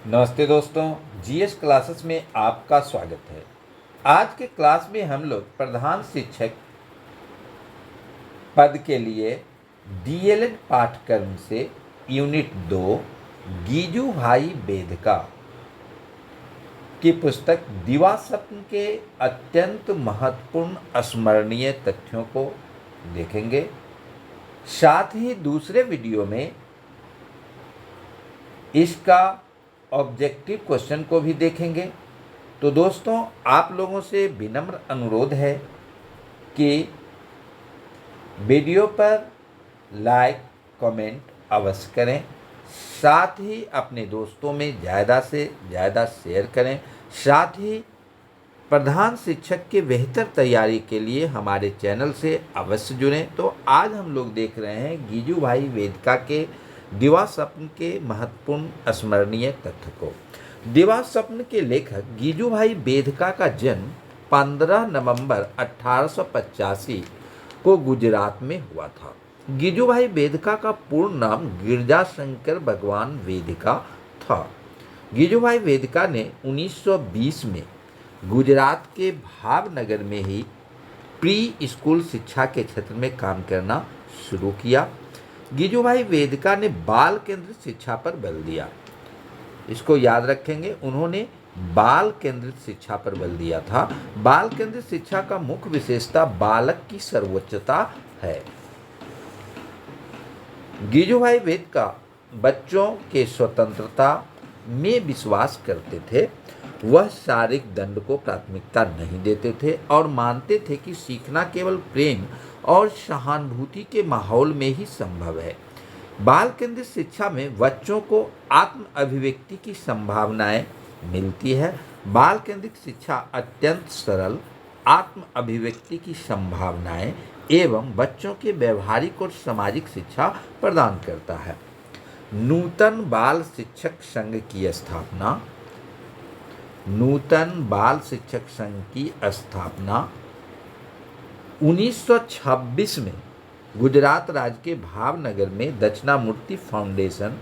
नमस्ते दोस्तों, GS classes में आपका स्वागत है। आज के क्लास में हम लोग प्रधान शिक्षक पद के लिए डीएलएड पाठ्यक्रम से यूनिट 2 गीजू भाई बेदका की पुस्तक दीवा स्वप्न के अत्यंत महत्वपूर्ण स्मरणीय तथ्यों को देखेंगे। साथ ही दूसरे वीडियो में इसका ऑब्जेक्टिव क्वेश्चन को भी देखेंगे। तो दोस्तों, आप लोगों से विनम्र अनुरोध है कि वीडियो पर लाइक कमेंट अवश्य करें, साथ ही अपने दोस्तों में ज़्यादा से ज़्यादा शेयर करें। साथ ही प्रधान शिक्षक के बेहतर तैयारी के लिए हमारे चैनल से अवश्य जुड़ें। तो आज हम लोग देख रहे हैं गीजू भाई वेदिका के दीवा स्वप्न के महत्वपूर्ण स्मरणीय तथ्य को। दीवा स्वप्न के लेखक गीजू भाई वेदिका का जन्म 15 नवंबर 1885 को गुजरात में हुआ था। गीजू भाई वेदिका का पूर्ण नाम गिरजा शंकर भगवान वेदिका था। गीजू भाई वेदिका ने 1920 में गुजरात के भावनगर में ही प्री स्कूल शिक्षा के क्षेत्र में काम करना शुरू किया। गीजू भाई वेदिका ने बाल केंद्रित शिक्षा पर बल दिया। इसको याद रखेंगे, उन्होंने बाल केंद्रित शिक्षा पर बल दिया था। बाल केंद्रित शिक्षा का मुख्य विशेषता बालक की सर्वोच्चता है। गीजू भाई वेदिका बच्चों के स्वतंत्रता में विश्वास करते थे। वह शारीरिक दंड को प्राथमिकता नहीं देते थे और मानते थे कि सीखना केवल प्रेम और सहानुभूति के माहौल में ही संभव है। बाल केंद्रित शिक्षा में बच्चों को आत्म अभिव्यक्ति की संभावनाएं मिलती है। बाल केंद्रित शिक्षा अत्यंत सरल आत्म अभिव्यक्ति की संभावनाएं एवं बच्चों के व्यवहारिक और सामाजिक शिक्षा प्रदान करता है। नूतन बाल शिक्षक संघ की स्थापना नूतन बाल शिक्षक संघ की स्थापना 1926 में गुजरात राज्य के भावनगर में दक्षिणामूर्ति फाउंडेशन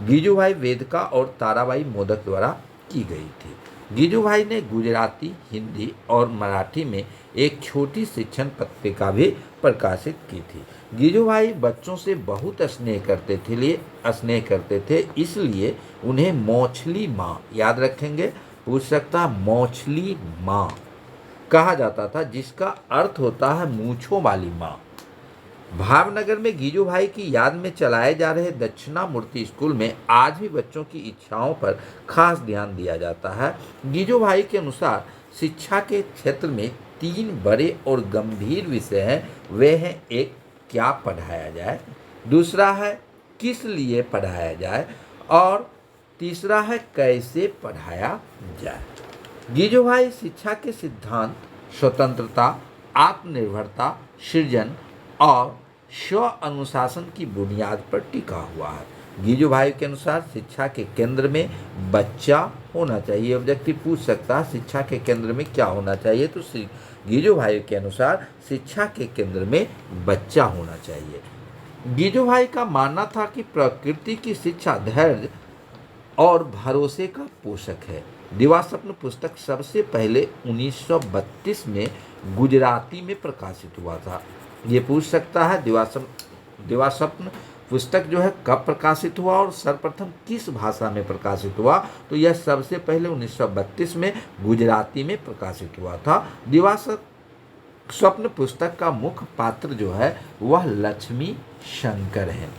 गीजू भाई वेदिका और ताराबाई मोदक द्वारा की गई थी। गीजू भाई ने गुजराती, हिंदी और मराठी में एक छोटी शिक्षण पत्रिका भी प्रकाशित की थी। गीजू भाई बच्चों से बहुत स्नेह करते थे, इसलिए उन्हें मौछली माँ, याद रखेंगे, पूछ सकता मौछली माँ कहा जाता था, जिसका अर्थ होता है मूंछों वाली माँ। भावनगर में गीजू भाई की याद में चलाए जा रहे दक्षिणामूर्ति स्कूल में आज भी बच्चों की इच्छाओं पर खास ध्यान दिया जाता है। गीजू भाई के अनुसार शिक्षा के क्षेत्र में 3 बड़े और गंभीर विषय हैं। वे हैं, एक, क्या पढ़ाया जाए, दूसरा है किस लिए पढ़ाया जाए और तीसरा है कैसे पढ़ाया जाए। गीजू भाई शिक्षा के सिद्धांत स्वतंत्रता, आत्मनिर्भरता, सृजन और स्व अनुशासन की बुनियाद पर टिका हुआ है। गीजू भाई के अनुसार शिक्षा के केंद्र में बच्चा होना चाहिए। ऑब्जेक्टिव पूछ सकता है शिक्षा के केंद्र में क्या होना चाहिए, तो गीजू भाई के अनुसार शिक्षा के केंद्र में बच्चा होना चाहिए। गीजू भाई का मानना था कि प्रकृति की शिक्षा धैर्य और भरोसे का पोषक है। दीवा स्वप्न पुस्तक सबसे पहले 1932 में गुजराती में प्रकाशित हुआ था। ये पूछ सकता है दीवा स्वप्न पुस्तक जो है कब प्रकाशित हुआ और सर्वप्रथम किस भाषा में प्रकाशित हुआ, तो यह सबसे पहले 1932 में गुजराती में प्रकाशित हुआ था। दीवा स्वप्न पुस्तक का मुख्य पात्र जो है वह लक्ष्मी शंकर है।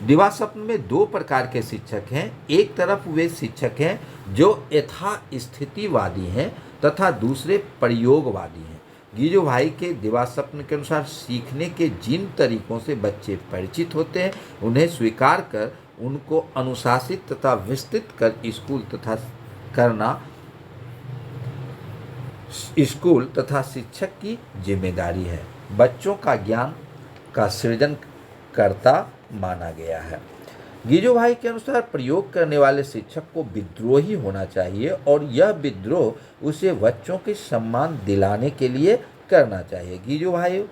दीवा स्वप्न में 2 प्रकार के शिक्षक हैं। एक तरफ वे शिक्षक हैं जो यथास्थितिवादी हैं तथा दूसरे प्रयोगवादी हैं। गीजू भाई के दीवा स्वप्न के अनुसार सीखने के जिन तरीकों से बच्चे परिचित होते हैं उन्हें स्वीकार कर उनको अनुशासित तथा विस्तृत कर स्कूल तथा शिक्षक की जिम्मेदारी है। बच्चों का ज्ञान का सृजन करता माना गया है। गीजू भाई के अनुसार प्रयोग करने वाले शिक्षक को विद्रोही होना चाहिए और यह विद्रोह उसे बच्चों के सम्मान दिलाने के लिए करना चाहिए। गीजू भाई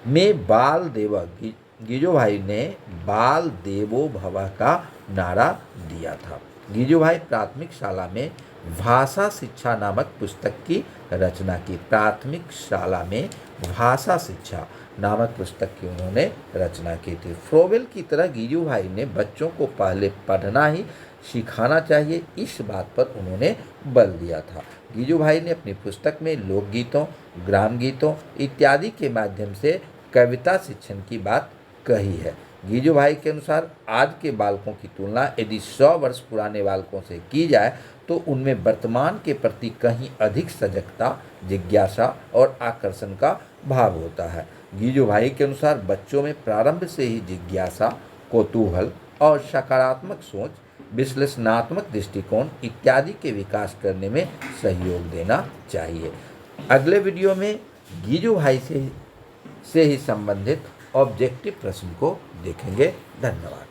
में बाल देवक गीजूभाई ने बाल देवो भव का नारा दिया था। गीजूभाई प्राथमिक शाला में भाषा शिक्षा नामक पुस्तक की रचना की। प्राथमिक शाला में भाषा शिक्षा नामक पुस्तक की उन्होंने रचना की थी। फ्रोबेल की तरह गीजूभाई ने बच्चों को पहले पढ़ना ही सिखाना चाहिए, इस बात पर उन्होंने बल दिया था। गीजूभाई ने अपनी पुस्तक में लोकगीतों, ग्राम गीतों इत्यादि के माध्यम से कविता शिक्षण की बात कही है। गीजूभाई के अनुसार आज के बालकों की तुलना यदि 100 वर्ष पुराने बालकों से की जाए तो उनमें वर्तमान के प्रति कहीं अधिक सजगता, जिज्ञासा और आकर्षण का भाव होता है। गीजूभाई के अनुसार बच्चों में प्रारंभ से ही जिज्ञासा, कौतूहल और सकारात्मक सोच, विश्लेषणात्मक दृष्टिकोण इत्यादि के विकास करने में सहयोग देना चाहिए। अगले वीडियो में गीजूभाई से ही संबंधित ऑब्जेक्टिव प्रश्न को देखेंगे। धन्यवाद।